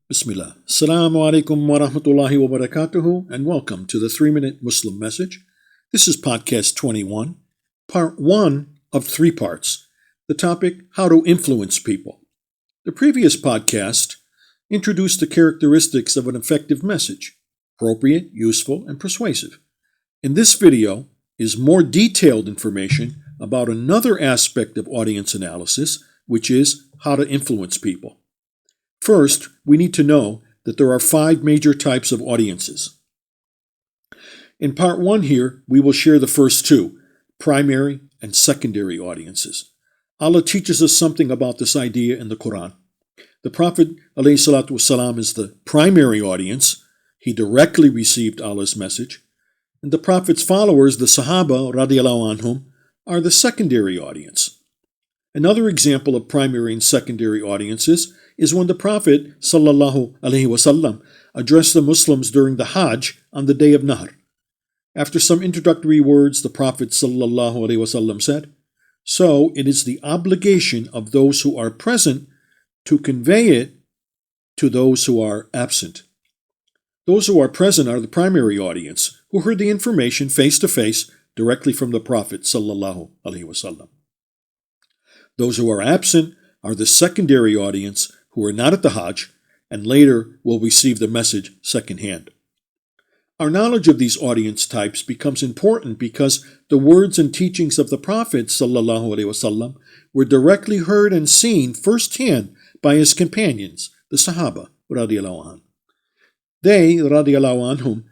Bismillah. Assalamu alaikum wa rahmatullahi wa barakatuhu, and welcome to the 3-Minute Muslim Message. This is podcast 21, part 1 of 3 parts. The topic, how to influence people. The previous podcast introduced the characteristics of an effective message, appropriate, useful, and persuasive. In this video is more detailed information about another aspect of audience analysis, which is how to influence people. First, we need to know that there are 5 major types of audiences. In part 1 here, we will share the first 2, primary and secondary audiences. Allah teaches us something about this idea in the Quran. The Prophet ﷺ is the primary audience. He directly received Allah's message. And the Prophet's followers, the Sahaba radiallahu anhum, are the secondary audience. Another example of primary and secondary audiences is when the Prophet ﷺ addressed the Muslims during the Hajj on the day of Nahr. After some introductory words, the Prophet ﷺ said, "So it is the obligation of those who are present to convey it to those who are absent." Those who are present are the primary audience, who heard the information face to face directly from the Prophet ﷺ. Those who are absent are the secondary audience, who are not at the Hajj and later will receive the message secondhand. Our knowledge of these audience types becomes important because the words and teachings of the Prophet ﷺ were directly heard and seen firsthand by his companions, the Sahaba radiallahu anhum. They radiallahu anhum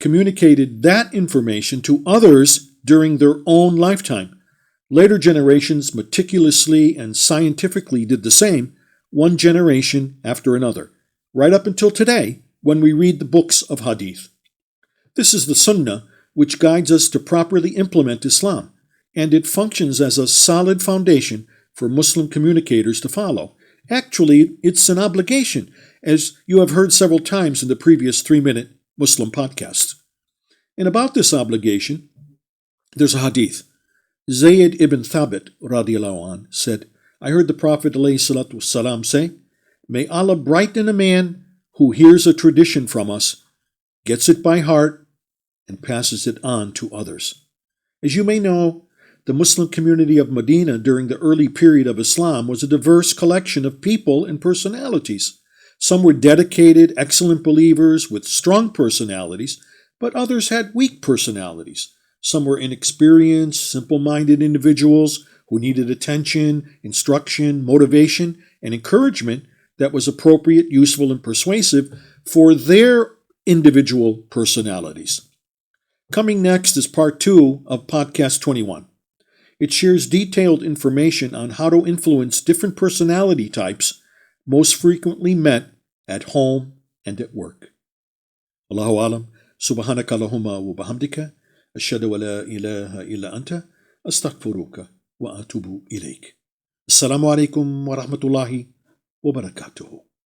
communicated that information to others during their own lifetime. Later generations meticulously and scientifically did the same, one generation after another, right up until today when we read the books of Hadeeth. This is the Sunnah, which guides us to properly implement Islam, and it functions as a solid foundation for Muslim communicators to follow. Actually, it's an obligation, as you have heard several times in the previous 3-Minute Muslim podcast. And about this obligation, there's a hadith. Zayd ibn Thabit radiallahu anh said, "I heard the Prophet ﷺ say, 'May Allah brighten a man who hears a tradition from us, gets it by heart, and passes it on to others.'" As you may know, the Muslim community of Medina during the early period of Islam was a diverse collection of people and personalities. Some were dedicated, excellent believers with strong personalities, but others had weak personalities. Some were inexperienced, simple-minded individuals who needed attention, instruction, motivation, and encouragement that was appropriate, useful, and persuasive for their individual personalities. Coming next is part 2 of podcast 21. It shares detailed information on how to influence different personality types most frequently met at home and at work. Allahu alam, subhanaka Allahumma wa bihamdika, ashhadu an la ilaha illa anta, astaghfiruka wa atubu ilayk. Assalamu alaikum wa rahmatullahi wa barakatuhu.